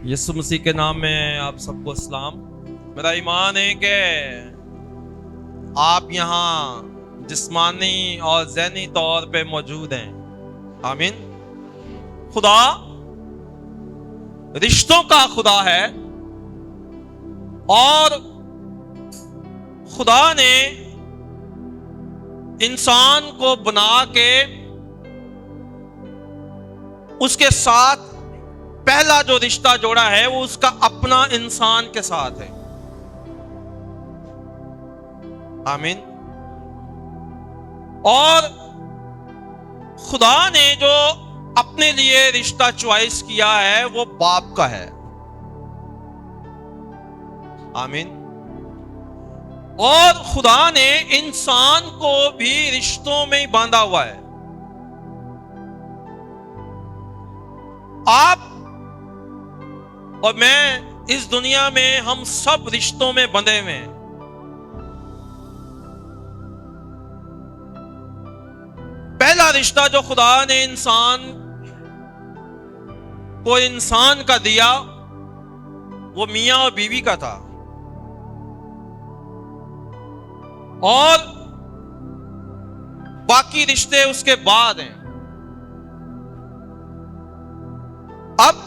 यीशु मसीह के नाम में आप सबको सलाम। मेरा ईमान है कि आप यहाँ जिस्मानी और ज़हनी तौर पे मौजूद हैं। आमीन। खुदा रिश्तों का खुदा है और खुदा ने इंसान को बना के उसके साथ पहला जो रिश्ता जोड़ा है वो उसका अपना इंसान के साथ है। आमीन। और खुदा ने जो अपने लिए रिश्ता चॉइस किया है वो बाप का है। आमीन। और खुदा ने इंसान को भी रिश्तों में ही बांधा हुआ है। आप और मैं, इस दुनिया में हम सब रिश्तों में बंधे हुए हैं। पहला रिश्ता जो खुदा ने इंसान को इंसान का दिया वो मियां और बीवी का था। और बाकी रिश्ते उसके बाद हैं। अब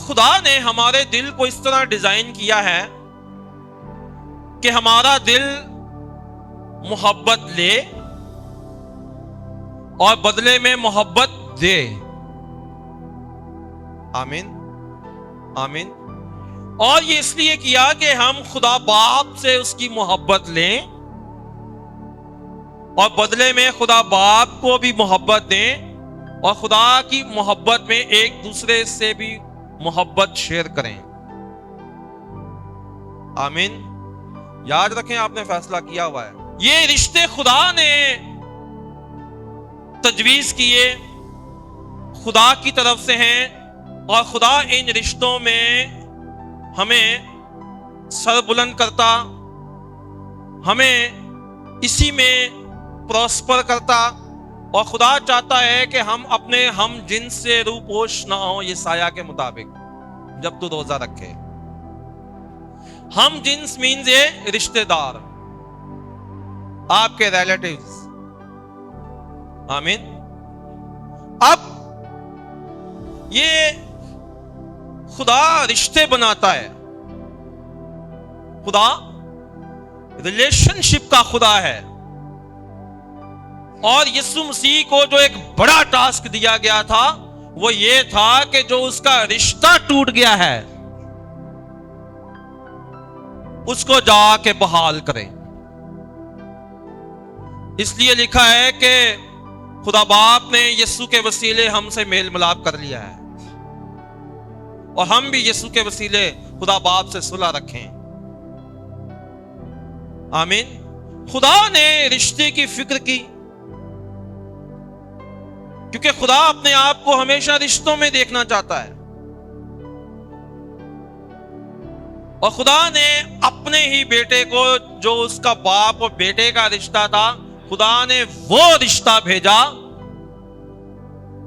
खुदा ने हमारे दिल को इस तरह डिजाइन किया है कि हमारा दिल मोहब्बत ले और बदले में मोहब्बत दे। आमीन। आमीन। और ये इसलिए किया कि हम खुदा बाप से उसकी मोहब्बत लें और बदले में खुदा बाप को भी मोहब्बत दें और खुदा की मोहब्बत में एक दूसरे से भी मोहब्बत शेयर करें। आमीन। याद रखें, आपने फैसला किया हुआ है। ये रिश्ते खुदा ने तजवीज किए, खुदा की तरफ से हैं और खुदा इन रिश्तों में हमें सर बुलंद करता, हमें इसी में प्रॉस्पर करता। और खुदा चाहता है कि हम अपने हम जिन्स से रूपोश ना हो, ये साया के मुताबिक जब तू रोजा रखे। हम जिन्स मीन्स ये रिश्तेदार, आपके रिलेटिव्स। आमीन। अब ये खुदा रिश्ते बनाता है। खुदा रिलेशनशिप का खुदा है। और यीशु मसीह को जो एक बड़ा टास्क दिया गया था वो ये था कि जो उसका रिश्ता टूट गया है उसको जाके बहाल करें। इसलिए लिखा है कि खुदा बाप ने यीशु के वसीले हमसे मेल मिलाप कर लिया है और हम भी यीशु के वसीले खुदा बाप से सुलह रखें। आमीन। खुदा ने रिश्ते की फिक्र की क्योंकि खुदा अपने आप को हमेशा रिश्तों में देखना चाहता है। और खुदा ने अपने ही बेटे को, जो उसका बाप और बेटे का रिश्ता था, खुदा ने वो रिश्ता भेजा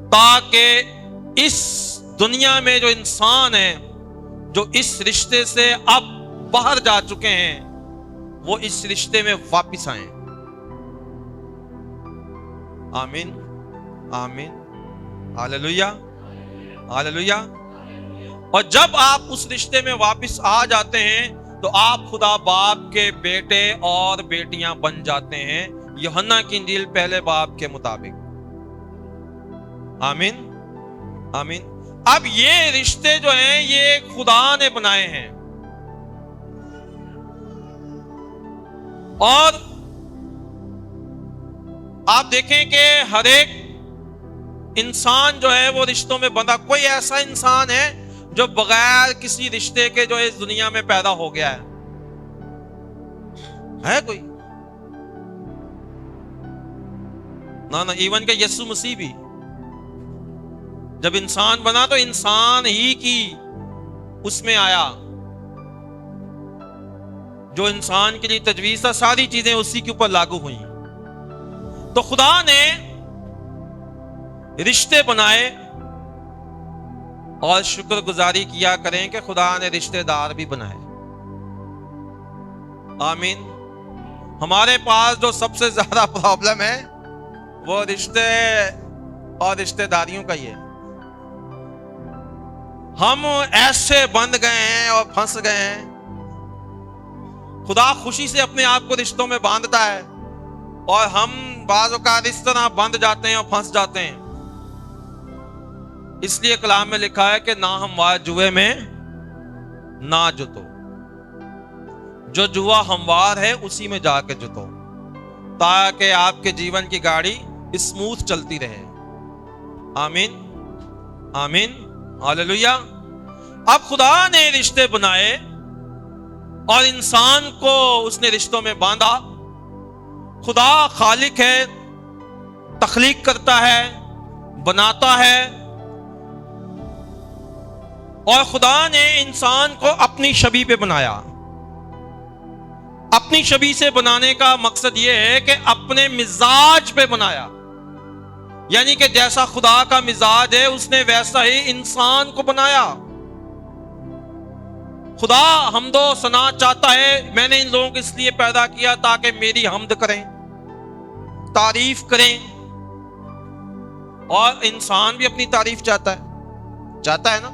ताकि इस दुनिया में जो इंसान है, जो इस रिश्ते से अब बाहर जा चुके हैं, वो इस रिश्ते में वापिस आए। आमीन। आमीन। हालेलुया। हालेलुया। और जब आप उस रिश्ते में वापस आ जाते हैं तो आप खुदा बाप के बेटे और बेटियां बन जाते हैं, यूहन्ना की इंजील पहले बाब के मुताबिक। आमीन। आमीन। अब ये रिश्ते जो हैं ये खुदा ने बनाए हैं और आप देखें कि हर एक इंसान जो है वो रिश्तों में बंधा। कोई ऐसा इंसान है जो बगैर किसी रिश्ते के जो इस दुनिया में पैदा हो गया है कोई? ना। इवन के यीशु मसीह भी जब इंसान बना तो इंसान ही की उसमें आया। जो इंसान के लिए तजवीज था, सारी चीजें उसी के ऊपर लागू हुई। तो खुदा ने रिश्ते बनाए और शुक्रगुजारी किया करें कि खुदा ने रिश्तेदार भी बनाए। आमीन। हमारे पास जो सबसे ज्यादा प्रॉब्लम है वो रिश्ते और रिश्तेदारियों का ही है। हम ऐसे बंध गए हैं और फंस गए हैं। खुदा खुशी से अपने आप को रिश्तों में बांधता है और हम बाज़ औक़ात इस तरह बंध जाते हैं और फंस जाते हैं। इसलिए कलाम में लिखा है कि ना हमवार जुए में ना जुतो, जो जुआ हमवार है उसी में जाके जुतो, ताकि आपके जीवन की गाड़ी स्मूथ चलती रहे। आमीन, आमीन, हालेलुया। अब खुदा ने रिश्ते बनाए और इंसान को उसने रिश्तों में बांधा। खुदा खालिक है, तख्लीक करता है, बनाता है, और खुदा ने इंसान को अपनी छवि पे बनाया। अपनी छवि से बनाने का मकसद यह है कि अपने मिजाज पे बनाया, यानी कि जैसा खुदा का मिजाज है उसने वैसा ही इंसान को बनाया। खुदा हमदो सना चाहता है, मैंने इन लोगों को इसलिए पैदा किया ताकि मेरी हमद करें, तारीफ करें। और इंसान भी अपनी तारीफ चाहता है ना।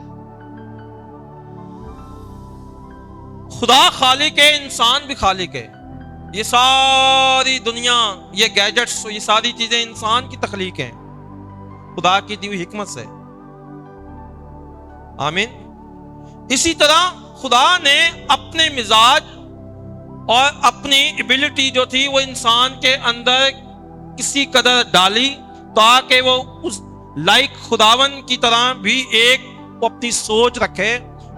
खुदा खालिक है, इंसान भी खालिक है। ये सारी दुनिया, ये गैजेट्स, ये सारी चीजें इंसान की तख्लीक हैं, खुदा की दी हुई हिकमत से। आमीन। इसी तरह खुदा ने अपने मिजाज और अपनी एबिलिटी जो थी वो इंसान के अंदर किसी कदर डाली ताकि वो उस लाइक खुदावन की तरह भी एक वो अपनी सोच रखे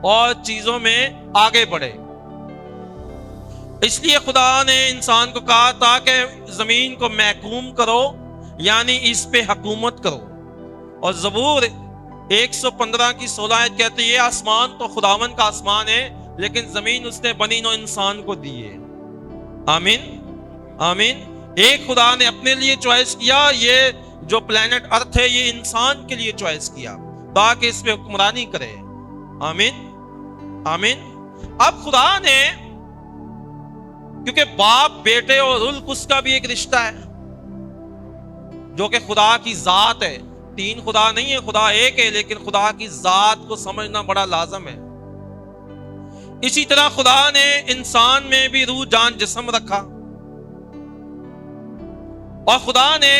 और चीजों में आगे बढ़े। इसलिए खुदा ने इंसान को कहा था कि जमीन को महकूम करो, यानी इस पे हुकूमत करो। और ज़बूर 115 की 16 आयत कहती है, आसमान तो खुदावन का आसमान है, लेकिन जमीन उसने बनी नो इंसान को दी है। आमीन, आमीन। एक खुदा ने अपने लिए चॉइस किया, ये जो प्लेनेट अर्थ है ये इंसान के लिए चॉइस किया ताकि इस पे हुक्मरानी करे। आमीन, आमीन। अब खुदा ने, क्योंकि बाप बेटे और रुल्क उसका भी एक रिश्ता है जो कि खुदा की जात है। तीन खुदा नहीं है, खुदा एक है, लेकिन खुदा की जात को समझना बड़ा लाजम है। इसी तरह खुदा ने इंसान में भी रूह जान जिस्म रखा और खुदा ने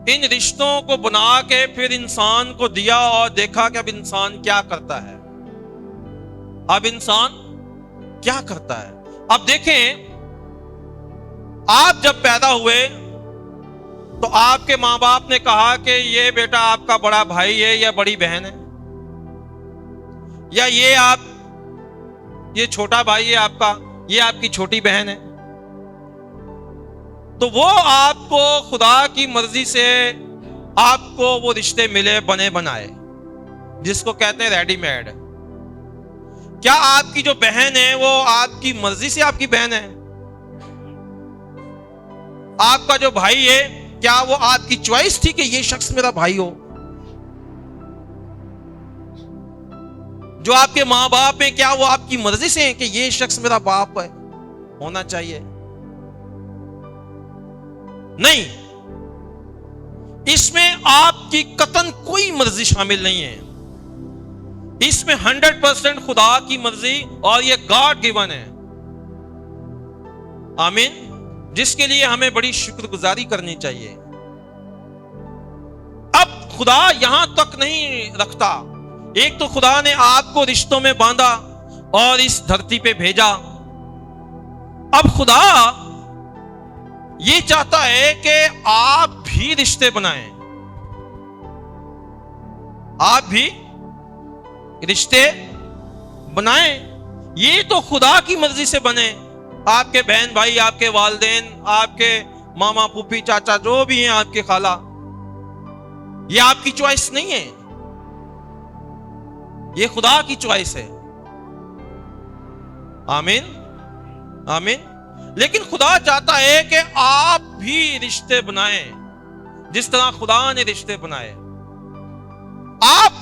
इन रिश्तों को बना के फिर इंसान को दिया और देखा कि अब इंसान क्या करता है। अब इंसान क्या करता है। अब देखें, आप जब पैदा हुए तो आपके माँ बाप ने कहा कि ये बेटा आपका बड़ा भाई है या बड़ी बहन है, या ये छोटा भाई है आपका, ये आपकी छोटी बहन है। तो वो आपको खुदा की मर्जी से आपको वो रिश्ते मिले, बने बनाए, जिसको कहते हैं रेडीमेड। क्या आपकी जो बहन है वो आपकी मर्जी से आपकी बहन है? आपका जो भाई है, क्या वो आपकी चॉइस थी कि ये शख्स मेरा भाई हो? जो आपके माँ बाप हैं, क्या वो आपकी मर्जी से हैं कि ये शख्स मेरा बाप है, होना चाहिए? नहीं, इसमें आपकी कतन कोई मर्जी शामिल नहीं है। इसमें 100% खुदा की मर्जी और ये गॉड गिवन है। आमीन। जिसके लिए हमें बड़ी शुक्रगुजारी करनी चाहिए। अब खुदा यहां तक नहीं रखता। एक तो खुदा ने आपको रिश्तों में बांधा और इस धरती पे भेजा। अब खुदा ये चाहता है कि आप भी रिश्ते बनाएं, आप भी रिश्ते बनाएं। ये तो खुदा की मर्जी से बने। आपके बहन भाई, आपके वालिदैन, आपके मामा पुप्पी चाचा जो भी हैं, आपके खाला, ये आपकी चॉइस नहीं है, ये खुदा की चॉइस है। आमीन, आमीन। लेकिन खुदा चाहता है कि आप भी रिश्ते बनाएं जिस तरह खुदा ने रिश्ते बनाए। आप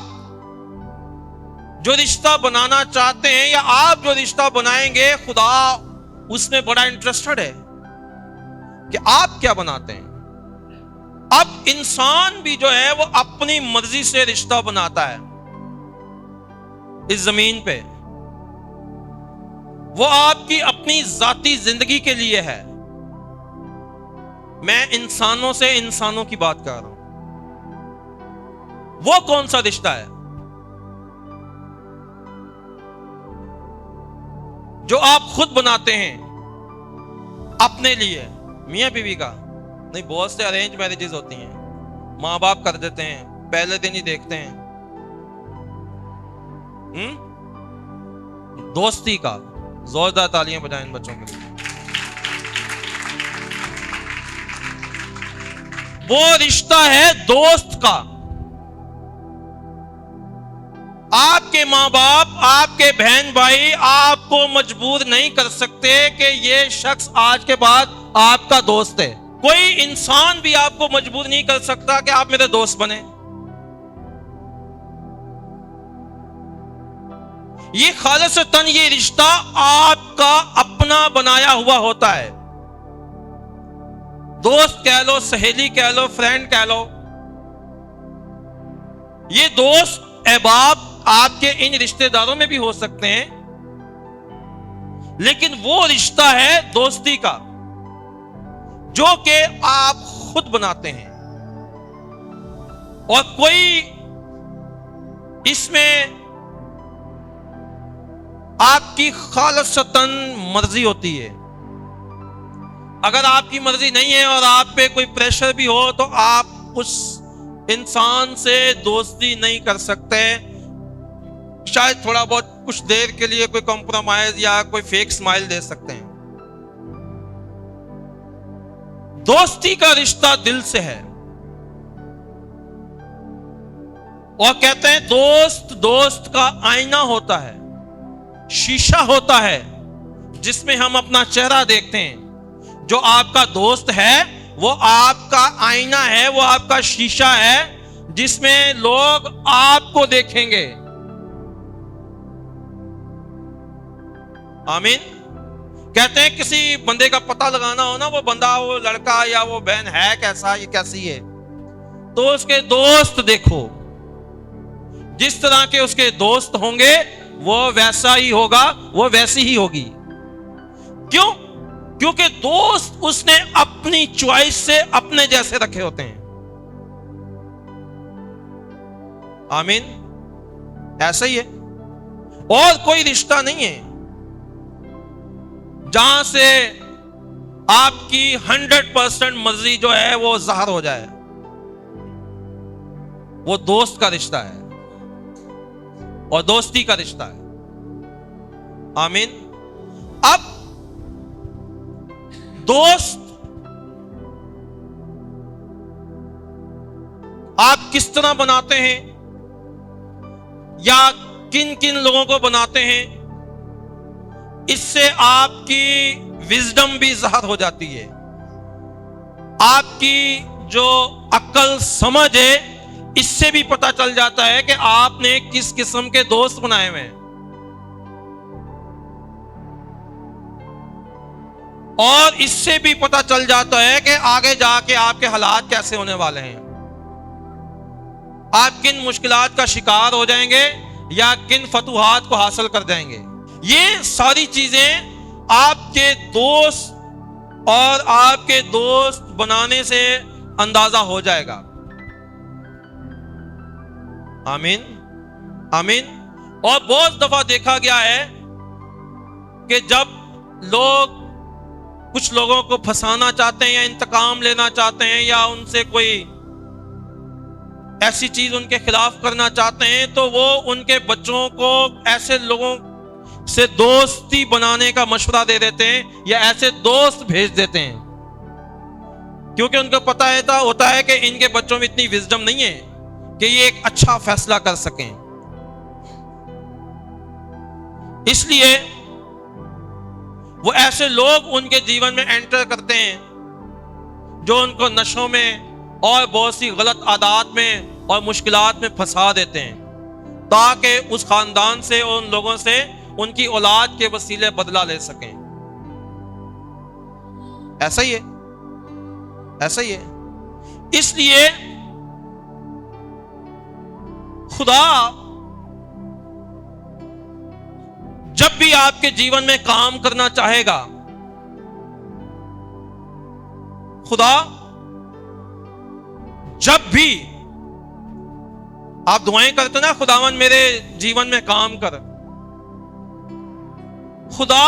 जो रिश्ता बनाना चाहते हैं या आप जो रिश्ता बनाएंगे, खुदा उसमें बड़ा इंटरेस्टेड है कि आप क्या बनाते हैं। अब इंसान भी जो है वो अपनी मर्जी से रिश्ता बनाता है इस जमीन पे। वो आपकी अपनी जाती जिंदगी के लिए है। मैं इंसानों से इंसानों की बात कर रहा हूं। वो कौन सा रिश्ता है जो आप खुद बनाते हैं अपने लिए? मियां बीवी का नहीं, बहुत से अरेंज मैरिजेस होती हैं, मां बाप कर देते हैं, पहले दिन ही देखते हैं। दोस्ती का जोरदार तालियां बजाएं इन बच्चों के लिए। वो रिश्ता है दोस्त का। आपके मां बाप, आपके बहन भाई आपको मजबूर नहीं कर सकते कि ये शख्स आज के बाद आपका दोस्त है। कोई इंसान भी आपको मजबूर नहीं कर सकता कि आप मेरे दोस्त बने। ये खालिसतन ये रिश्ता आपका अपना बनाया हुआ होता है। दोस्त कह लो, सहेली कह लो, फ्रेंड कह लो। ये दोस्त अहबाब आपके इन रिश्तेदारों में भी हो सकते हैं, लेकिन वो रिश्ता है दोस्ती का जो कि आप खुद बनाते हैं। और कोई इसमें आपकी खालिसतन मर्जी होती है। अगर आपकी मर्जी नहीं है और आप पे कोई प्रेशर भी हो तो आप उस इंसान से दोस्ती नहीं कर सकते। शायद थोड़ा बहुत कुछ देर के लिए कोई कॉम्प्रोमाइज या कोई फेक स्माइल दे सकते हैं। दोस्ती का रिश्ता दिल से है। और कहते हैं दोस्त दोस्त का आईना होता है, शीशा होता है जिसमें हम अपना चेहरा देखते हैं। जो आपका दोस्त है वो आपका आईना है, वो आपका शीशा है जिसमें लोग आपको देखेंगे। आमीन। कहते हैं किसी बंदे का पता लगाना हो ना, वो बंदा, वो लड़का या वो बहन है कैसा, ये कैसी है, तो उसके दोस्त देखो। जिस तरह के उसके दोस्त होंगे वो वैसा ही होगा, वो वैसी ही होगी। क्यों? क्योंकि दोस्त उसने अपनी चॉइस से अपने जैसे रखे होते हैं। आमीन। ऐसा ही है। और कोई रिश्ता नहीं है जहां से आपकी 100% मर्जी जो है वो ज़ाहिर हो जाए। वो दोस्त का रिश्ता है और दोस्ती का रिश्ता है। आमीन। अब दोस्त आप किस तरह बनाते हैं या किन किन लोगों को बनाते हैं, इससे आपकी विजडम भी ज़ाहिर हो जाती है। आपकी जो अक्ल समझ है, इससे भी पता चल जाता है कि आपने किस किस्म के दोस्त बनाए हुए हैं। और इससे भी पता चल जाता है कि आगे जाके आपके हालात कैसे होने वाले हैं। आप किन मुश्किलात का शिकार हो जाएंगे या किन फतूहात को हासिल कर जाएंगे। ये सारी चीजें आपके दोस्त और आपके दोस्त बनाने से अंदाजा हो जाएगा। आमीन। आमीन। और बहुत दफा देखा गया है कि जब लोग कुछ लोगों को फंसाना चाहते हैं या इंतकाम लेना चाहते हैं या उनसे कोई ऐसी चीज उनके खिलाफ करना चाहते हैं, तो वो उनके बच्चों को ऐसे लोगों से दोस्ती बनाने का मशवरा दे देते हैं या ऐसे दोस्त भेज देते हैं, क्योंकि उनको पता होता है कि इनके बच्चों में इतनी विजडम नहीं है कि ये एक अच्छा फैसला कर सकें। इसलिए वो ऐसे लोग उनके जीवन में एंटर करते हैं जो उनको नशों में और बहुत सी गलत आदत में और मुश्किलात में फंसा देते हैं, ताकि उस खानदान से और उन लोगों से उनकी औलाद के वसीले बदला ले सकें। ऐसा ही है, ऐसा ही है। इसलिए खुदा जब भी आपके जीवन में काम करना चाहेगा, खुदा जब भी आप दुआएं करते ना, खुदावन मेरे जीवन में काम कर, खुदा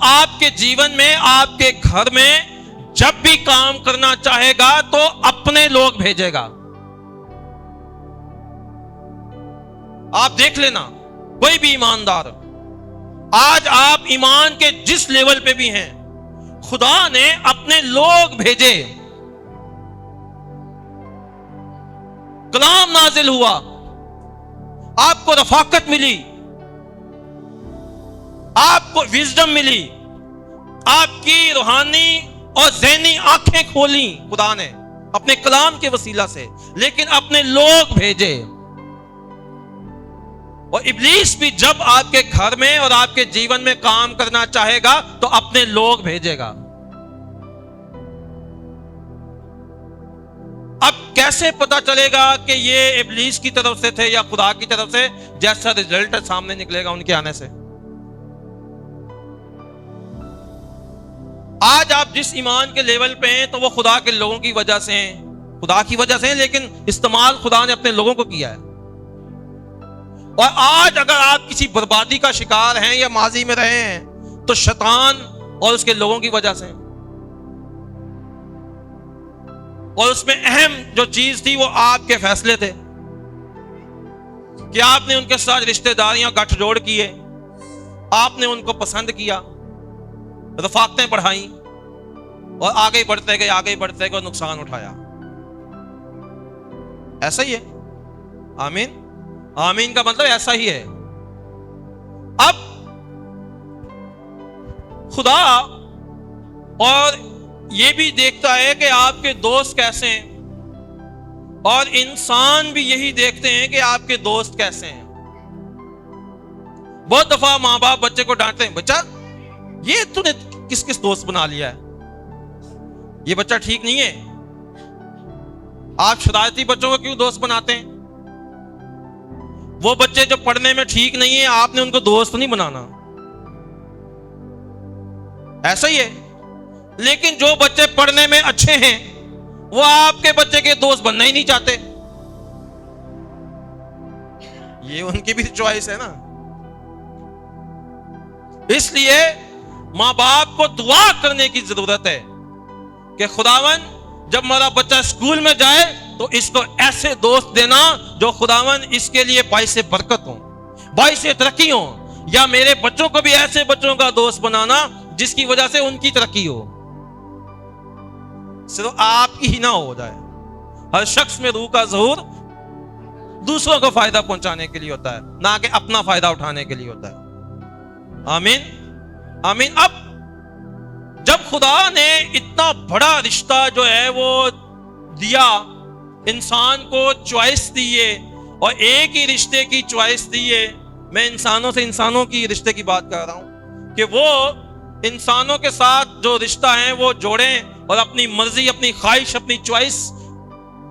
आपके जीवन में, आपके घर में जब भी काम करना चाहेगा तो अपने लोग भेजेगा। आप देख लेना, कोई भी ईमानदार, आज आप ईमान के जिस लेवल पे भी हैं, खुदा ने अपने लोग भेजे, कलाम नाजिल हुआ, आपको रफाकत मिली, आपको विजडम मिली, आपकी रूहानी और ज़हनी आंखें खोली खुदा ने अपने कलाम के वसीला से, लेकिन अपने लोग भेजे। और इब्लीस भी जब आपके घर में और आपके जीवन में काम करना चाहेगा तो अपने लोग भेजेगा। अब कैसे पता चलेगा कि ये इब्लीस की तरफ से थे या खुदा की तरफ से? जैसा रिजल्ट सामने निकलेगा उनके आने से। आज आप जिस ईमान के लेवल पे हैं तो वो खुदा के लोगों की वजह से हैं, खुदा की वजह से हैं, लेकिन इस्तेमाल खुदा ने अपने लोगों को किया है। और आज अगर आप किसी बर्बादी का शिकार हैं या माजी में रहे हैं तो शैतान और उसके लोगों की वजह से। और उसमें अहम जो चीज थी वो आपके फैसले थे कि आपने उनके साथ रिश्तेदारियां गठजोड़ किए, आपने उनको पसंद किया, रफाकतें बढ़ाई और आगे बढ़ते गए, आगे बढ़ते गए, नुकसान उठाया। ऐसा ही है। आमीन। आमीन का मतलब ऐसा ही है। अब खुदा और ये भी देखता है कि आपके दोस्त कैसे हैं, और इंसान भी यही देखते हैं कि आपके दोस्त कैसे हैं। बहुत दफा माँ बाप बच्चे को डांटते हैं, बच्चा ये तूने किस किस दोस्त बना लिया है, ये बच्चा ठीक नहीं है। आप शरारती बच्चों को क्यों दोस्त बनाते हैं? वो बच्चे जो पढ़ने में ठीक नहीं है, आपने उनको दोस्त नहीं बनाना। ऐसा ही है। लेकिन जो बच्चे पढ़ने में अच्छे हैं वो आपके बच्चे के दोस्त बनना ही नहीं चाहते। ये उनकी भी चॉइस है ना। इसलिए मां बाप को दुआ करने की जरूरत है कि खुदावन जब हमारा बच्चा स्कूल में जाए तो इसको ऐसे दोस्त देना जो खुदावन इसके लिए बाइसे बरकत हो, बाइसे तरक्की हो, या मेरे बच्चों को भी ऐसे बच्चों का दोस्त बनाना जिसकी वजह से उनकी तरक्की हो, सिर्फ आपकी ही ना हो जाए। हर शख्स में रूह का ज़हूर दूसरों को फायदा पहुंचाने के लिए होता है, ना कि अपना फायदा उठाने के लिए होता है। आमीन। आमीन। अब जब खुदा ने इतना बड़ा रिश्ता जो है वो दिया, इंसान को चॉइस दी है, और एक ही रिश्ते की चॉइस दी है। मैं इंसानों से इंसानों की रिश्ते की बात कर रहा हूं कि वो इंसानों के साथ जो रिश्ता है वो जोड़ें और अपनी मर्जी, अपनी ख्वाहिश, अपनी चॉइस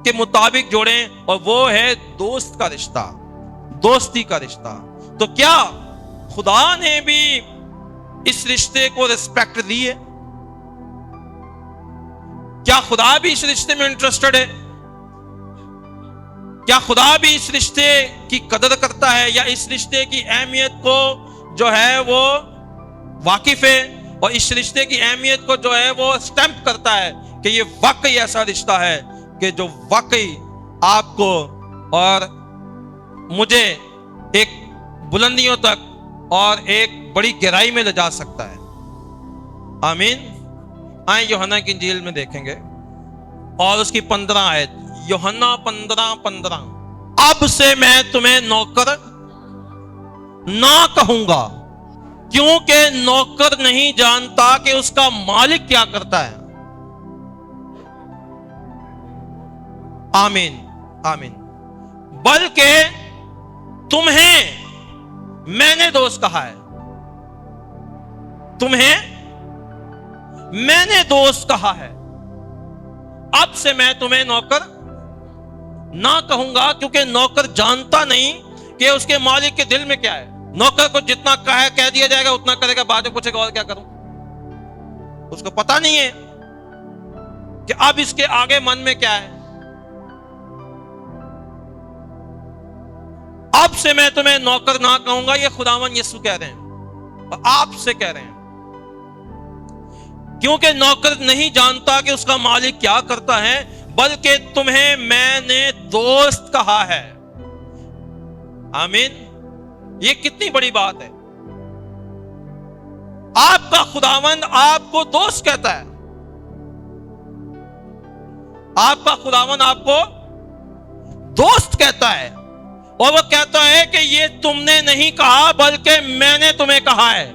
के मुताबिक जोड़ें, और वो है दोस्त का रिश्ता, दोस्ती का रिश्ता। तो क्या खुदा ने भी इस रिश्ते को रिस्पेक्ट दी है? क्या खुदा भी इस रिश्ते में इंटरेस्टेड है? क्या खुदा भी इस रिश्ते की कदर करता है, या इस रिश्ते की अहमियत को जो है वो वाकिफ है, और इस रिश्ते की अहमियत को जो है वो स्टैंप करता है कि ये वाकई ऐसा रिश्ता है कि जो वाकई आपको और मुझे एक बुलंदियों तक और एक बड़ी गहराई में ले जा सकता है। आमीन। आए यूहन्ना की इंजील में देखेंगे और उसकी 15 आयत, यूहन्ना 15:15, अब से मैं तुम्हें नौकर ना कहूंगा, क्योंकि नौकर नहीं जानता कि उसका मालिक क्या करता है। आमीन। आमीन। बल्कि तुम्हें मैंने दोस्त कहा है, तुम्हें मैंने दोस्त कहा है, अब से मैं तुम्हें नौकर ना कहूंगा, क्योंकि नौकर जानता नहीं कि उसके मालिक के दिल में क्या है। नौकर को जितना कह दिया जाएगा उतना करेगा, बाद में पूछेगा और क्या करूं। उसको पता नहीं है कि अब इसके आगे मन में क्या है। अब से मैं तुम्हें नौकर ना कहूंगा, ये खुदावन यीशु कह रहे हैं और आपसे कह रहे हैं, क्योंकि नौकर नहीं जानता कि उसका मालिक क्या करता है, बल्कि तुम्हें मैंने दोस्त कहा है। आमीन। ये कितनी बड़ी बात है। आपका खुदावंद आपको दोस्त कहता है, आपका खुदावंद आपको दोस्त कहता है, और वो कहता है कि ये तुमने नहीं कहा बल्कि मैंने तुम्हें कहा है।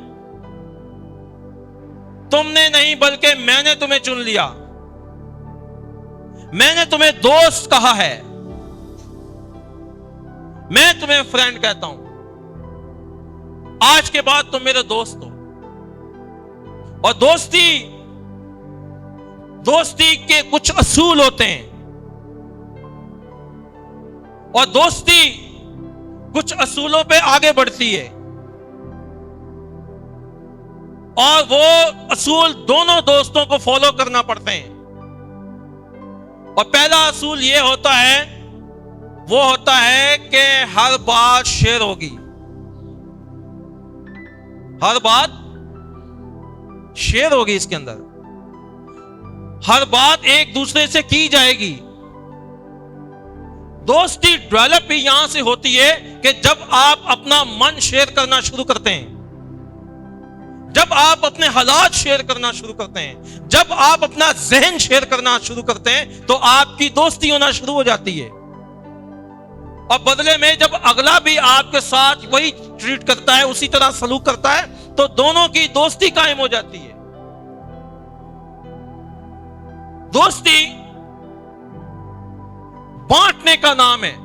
तुमने नहीं बल्कि मैंने तुम्हें चुन लिया, मैंने तुम्हें दोस्त कहा है, मैं तुम्हें फ्रेंड कहता हूं। आज के बाद तुम मेरे दोस्त हो। और दोस्ती के कुछ असूल होते हैं, और दोस्ती कुछ असूलों पे आगे बढ़ती है, और वो असूल दोनों दोस्तों को फॉलो करना पड़ते हैं। और पहला असूल ये होता है, वो होता है कि हर बात शेयर होगी, हर बात शेयर होगी, इसके अंदर हर बात एक दूसरे से की जाएगी। दोस्ती डेवलप भी यहां से होती है कि जब आप अपना मन शेयर करना शुरू करते हैं, जब आप अपने हालात शेयर करना शुरू करते हैं, जब आप अपना जहन शेयर करना शुरू करते हैं, तो आपकी दोस्ती होना शुरू हो जाती है। और बदले में जब अगला भी आपके साथ वही ट्रीट करता है, उसी तरह सलूक करता है, तो दोनों की दोस्ती कायम हो जाती है। दोस्ती बांटने का नाम है।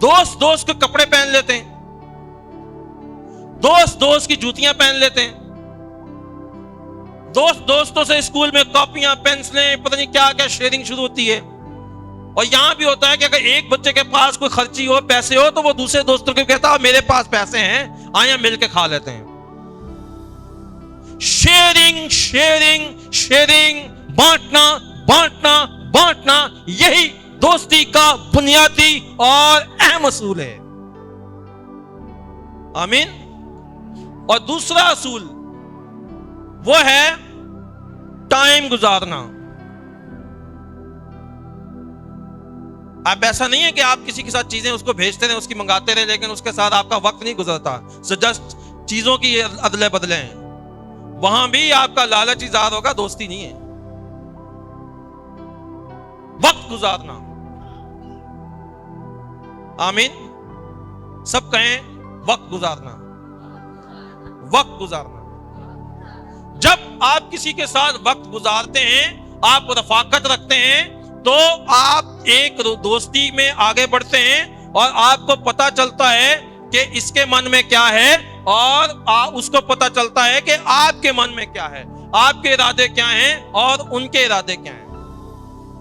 दोस्त दोस्त के कपड़े पहन लेते हैं, दोस्त दोस्त की जूतियां पहन लेते हैं, दोस्त दोस्तों से स्कूल में कॉपियां पेंसिलें पता नहीं क्या क्या शेयरिंग शुरू होती है। और यहां भी होता है कि अगर एक बच्चे के पास कोई खर्ची हो, पैसे हो, तो वो दूसरे दोस्तों को कहता है मेरे पास पैसे हैं, आया मिल के खा लेते हैं। शेयरिंग शेयरिंग शेयरिंग, बांटना बांटना बांटना, यही दोस्ती का बुनियादी और अहम असूल है। आमीन। और दूसरा असूल वो है टाइम गुजारना। अब ऐसा नहीं है कि आप किसी के साथ चीजें उसको भेजते रहे, उसकी मंगाते रहे, लेकिन उसके साथ आपका वक्त नहीं गुजरता। जस्ट चीजों की अदले बदले हैं, वहां भी आपका लालच इज़हार होगा, दोस्ती नहीं है। वक्त गुजारना। आमीन। सब कहें वक्त गुजारना, वक्त गुजारना। जब आप किसी के साथ वक्त गुजारते हैं, आप रफाकत रखते हैं, तो आप एक दोस्ती में आगे बढ़ते हैं, और आपको पता चलता है कि इसके मन में क्या है, और उसको पता चलता है कि आपके मन में क्या है, आपके इरादे क्या हैं और उनके इरादे क्या हैं।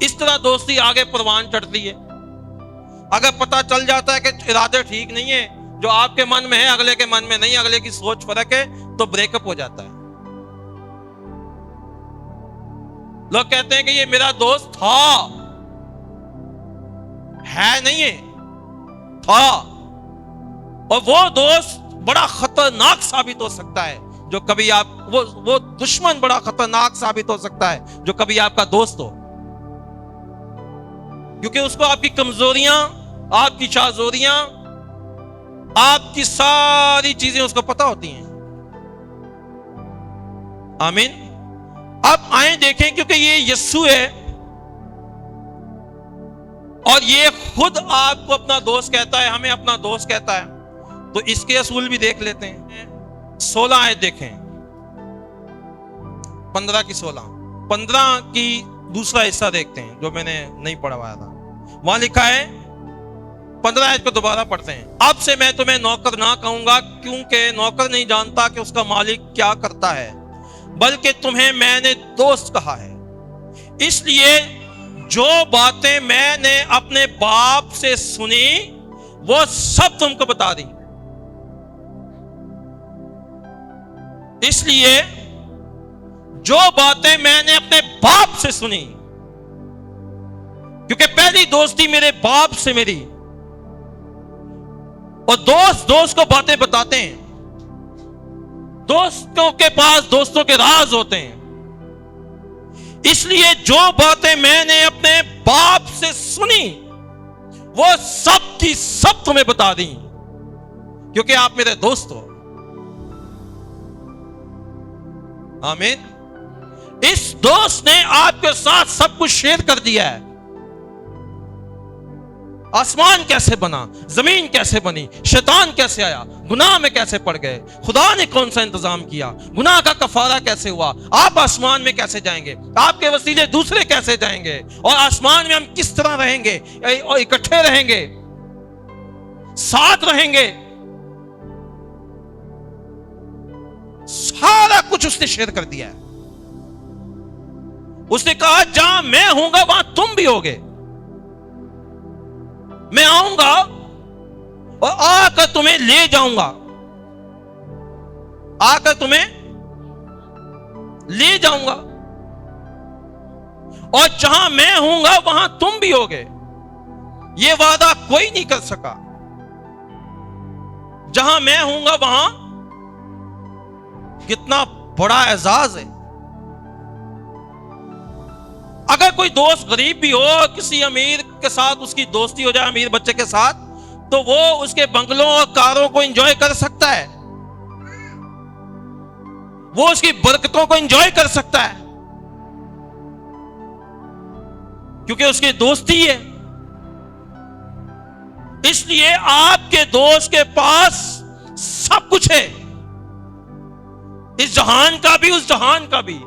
इस तरह दोस्ती आगे परवान चढ़ती है। अगर पता चल जाता है कि इरादे ठीक नहीं है, जो आपके मन में है अगले के मन में नहीं, अगले की सोच फर्क है, तो ब्रेकअप हो जाता है। लोग कहते हैं कि ये मेरा दोस्त था, है नहीं है, था। और वो दोस्त बड़ा खतरनाक साबित हो सकता है, जो कभी आप वो दुश्मन बड़ा खतरनाक साबित हो सकता है जो कभी आपका दोस्त हो, क्योंकि उसको आपकी कमजोरियां, आपकी चाजोरियां, आपकी सारी चीजें उसको पता होती हैं। आमीन। अब आए देखें, क्योंकि ये यीशु है और ये खुद आपको अपना दोस्त कहता है, हमें अपना दोस्त कहता है, तो इसके असूल भी देख लेते हैं। 16 आयत देखें, 15 की 16, 15 की दूसरा हिस्सा देखते हैं जो मैंने नहीं पढ़वाया था। वहां लिखा है 15 आयत को दोबारा पढ़ते हैं। अब से मैं तुम्हें नौकर ना कहूंगा, क्योंकि नौकर नहीं जानता कि उसका मालिक क्या करता है, बल्कि तुम्हें मैंने दोस्त कहा है। इसलिए जो बातें मैंने अपने बाप से सुनी वो सब तुमको बता दी। इसलिए जो बातें मैंने अपने बाप से सुनी, क्योंकि पहली दोस्ती मेरे बाप से मेरी, और दोस्त दोस्त को बातें बताते हैं। दोस्तों के पास दोस्तों के राज होते हैं। इसलिए जो बातें मैंने अपने बाप से सुनी वो सब की सब तुम्हें बता दी, क्योंकि आप मेरे दोस्त हो। आमीन। इस दोस्त ने आपके साथ सब कुछ शेयर कर दिया है। आसमान कैसे बना, जमीन कैसे बनी, शैतान कैसे आया, गुनाह में कैसे पड़ गए, खुदा ने कौन सा इंतजाम किया, गुनाह का कफारा कैसे हुआ, आप आसमान में कैसे जाएंगे, आपके वसीले दूसरे कैसे जाएंगे, और आसमान में हम किस तरह रहेंगे और इकट्ठे रहेंगे, साथ रहेंगे। सारा कुछ उसने शेयर कर दिया है। उसने कहा जहां मैं होऊंगा वहां तुम भी होगे। मैं आऊंगा और आकर तुम्हें ले जाऊंगा, आकर तुम्हें ले जाऊंगा, और जहां मैं होऊंगा वहां तुम भी होगे। यह वादा कोई नहीं कर सका। जहां मैं होऊंगा वहां, कितना बड़ा एजाज है। अगर कोई दोस्त गरीब भी हो, किसी अमीर के साथ उसकी दोस्ती हो जाए, अमीर बच्चे के साथ, तो वो उसके बंगलों और कारों को एंजॉय कर सकता है, वो उसकी बरकतों को एंजॉय कर सकता है, क्योंकि उसकी दोस्ती है। इसलिए आपके दोस्त के पास सब कुछ है, इस जहान का भी उस जहान का भी,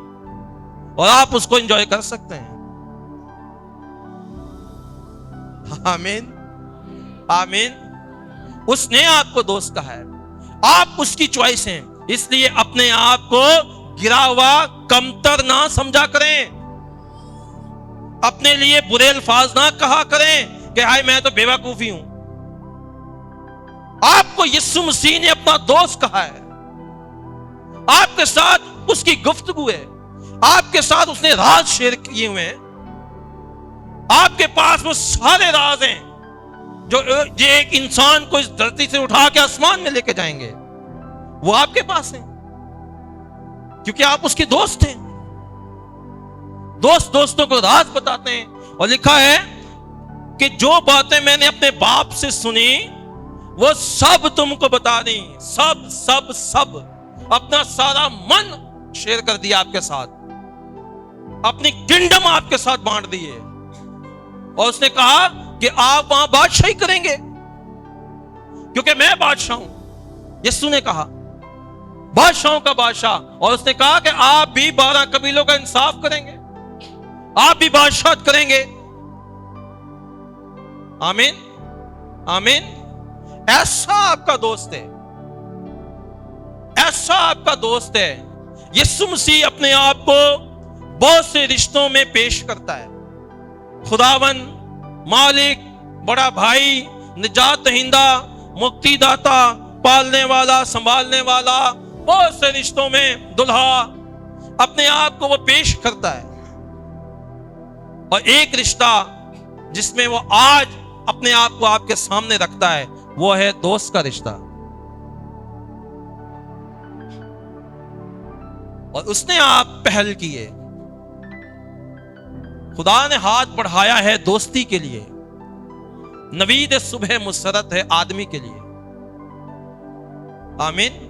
और आप उसको एंजॉय कर सकते हैं। आमीन, आमीन। उसने आपको दोस्त कहा है, आप उसकी चॉइस हैं। इसलिए अपने आप को गिरा हुआ कमतर ना समझा करें, अपने लिए बुरे अल्फाज ना कहा करें कि हाय मैं तो बेवकूफी हूं। आपको यीशु मसीह ने अपना दोस्त कहा है, आपके साथ उसकी गुफ्तगू है, आपके साथ उसने राज शेयर किए हुए हैं, आपके पास वो सारे राज हैं जो एक इंसान को इस धरती से उठा के आसमान में लेके जाएंगे, वो आपके पास हैं, क्योंकि आप उसके दोस्त हैं। दोस्त दोस्तों को राज बताते हैं, और लिखा है कि जो बातें मैंने अपने बाप से सुनी वो सब तुमको बता दी। सब सब सब अपना सारा मन शेयर कर दिया आपके साथ, अपनी किंगडम आपके साथ बांट दी है, और उसने कहा कि आप वहां बादशाही करेंगे क्योंकि मैं बादशाह हूं। यीशु ने कहा बादशाहों का बादशाह, और उसने कहा कि आप भी 12 कबीलों का इंसाफ करेंगे, आप भी बादशाह करेंगे। आमीन, आमीन। ऐसा आपका दोस्त है, ऐसा आपका दोस्त है। यीशु मसीह अपने आप को बहुत से रिश्तों में पेश करता है, खुदावन, मालिक, बड़ा भाई, निजात दहिंदा, मुक्तिदाता, पालने वाला, संभालने वाला, बहुत से रिश्तों में दुल्हा अपने आप को वो पेश करता है। और एक रिश्ता जिसमें वो आज अपने आप को आपके सामने रखता है वो है दोस्त का रिश्ता। और उसने आप पहल की है, खुदा ने हाथ बढ़ाया है दोस्ती के लिए। नवीद सुबह मुसरत है आदमी के लिए। आमीन,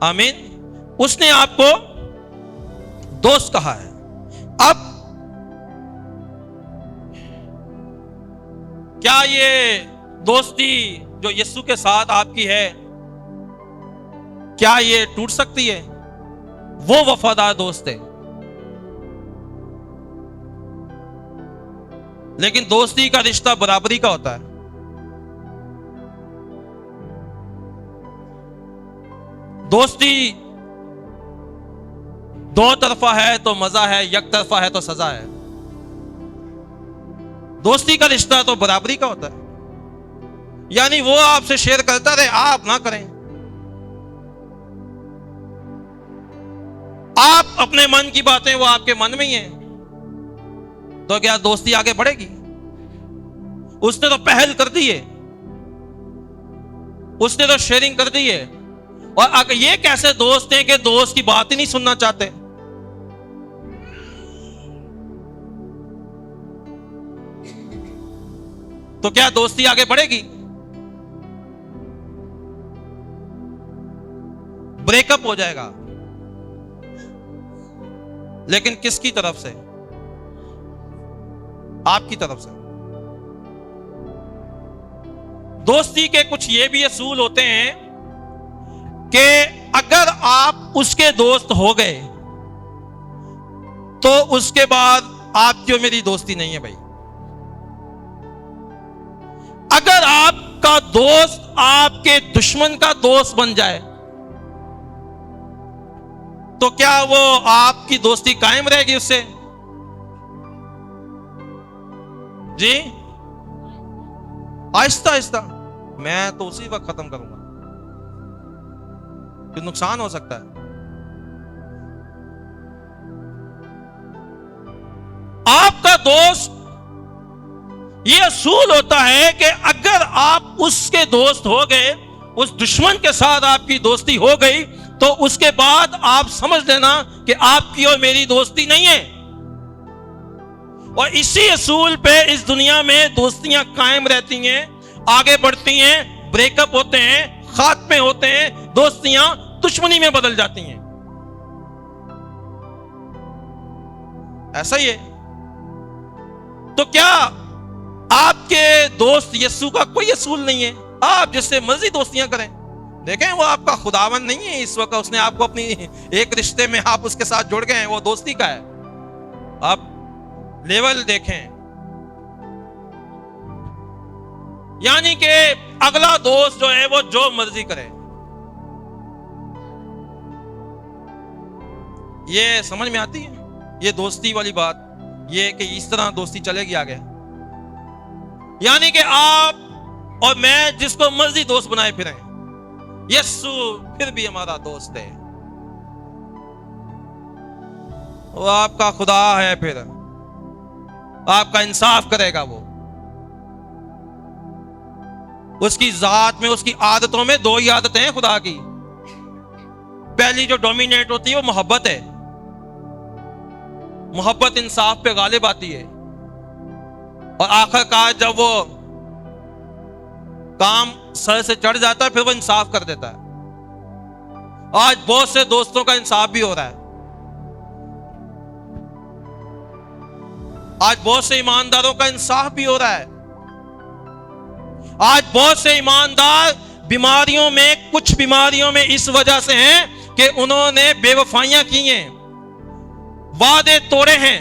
आमीन। उसने आपको दोस्त कहा है। अब क्या ये दोस्ती जो यीशु के साथ आपकी है, क्या ये टूट सकती है? वो वफादार दोस्त है, लेकिन दोस्ती का रिश्ता बराबरी का होता है। दोस्ती दो तरफा है तो मजा है, एक तरफा है तो सजा है। दोस्ती का रिश्ता तो बराबरी का होता है, यानी वो आपसे शेयर करता रहे, आप ना करें। आप अपने मन की बातें वो आपके मन में ही हैं, तो क्या दोस्ती आगे बढ़ेगी? उसने तो पहल कर दी है, उसने तो शेयरिंग कर दी है। और अगर ये कैसे दोस्त हैं कि दोस्त की बात ही नहीं सुनना चाहते? तो क्या दोस्ती आगे बढ़ेगी? ब्रेकअप हो जाएगा। लेकिन किसकी तरफ से? आपकी तरफ से। दोस्ती के कुछ ये भी असूल होते हैं कि अगर आप उसके दोस्त हो गए तो उसके बाद आपकी और मेरी दोस्ती नहीं है भाई। अगर आपका दोस्त आपके दुश्मन का दोस्त बन जाए तो क्या वो आपकी दोस्ती कायम रहेगी उससे? जी, आहिस्ता आहिस्ता। मैं तो उसी वक्त खत्म करूंगा, फिर नुकसान हो सकता है। आपका दोस्त, ये असूल होता है कि अगर आप उसके दोस्त हो गए, उस दुश्मन के साथ आपकी दोस्ती हो गई, तो उसके बाद आप समझ लेना कि आपकी और मेरी दोस्ती नहीं है। और इसी असूल पे इस दुनिया में दोस्तियां कायम रहती हैं, आगे बढ़ती हैं, ब्रेकअप होते हैं, खात्मे होते हैं, दोस्तियां दुश्मनी में बदल जाती हैं। ऐसा ही है। तो क्या आपके दोस्त यीशु का कोई असूल नहीं है? आप जिससे मर्जी दोस्तियां करें। देखें, वो आपका खुदावन नहीं है इस वक्त, उसने आपको अपनी एक रिश्ते में आप उसके साथ जुड़ गए हैं, वो दोस्ती का है। आप लेवल देखें, यानी कि अगला दोस्त जो है वो जो मर्जी करे। ये समझ में आती है ये दोस्ती वाली बात, ये कि इस तरह दोस्ती चलेगी आगे। यानी कि आप और मैं जिसको मर्जी दोस्त बनाए फिरें, यीशु फिर भी हमारा दोस्त है। वो आपका खुदा है, फिर आपका इंसाफ करेगा। वो उसकी जात में, उसकी आदतों में दो ही आदतें हैं खुदा की। पहली जो डोमिनेट होती है वो मोहब्बत है। मोहब्बत इंसाफ पे गालिब आती है। और आखिरकार जब वो काम सर से चढ़ जाता है, फिर वो इंसाफ कर देता है। आज बहुत से दोस्तों का इंसाफ भी हो रहा है। आज बहुत से ईमानदारों का इंसाफ भी हो रहा है। आज बहुत से ईमानदार बीमारियों में, कुछ बीमारियों में इस वजह से हैं कि उन्होंने बेवफाइयां की हैं, वादे तोड़े हैं,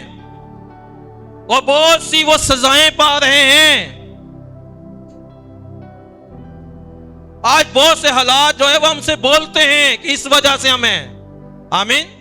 और बहुत सी वो सजाएं पा रहे हैं। आज बहुत से हालात जो है वो हमसे बोलते हैं कि इस वजह से हमें। आमीन।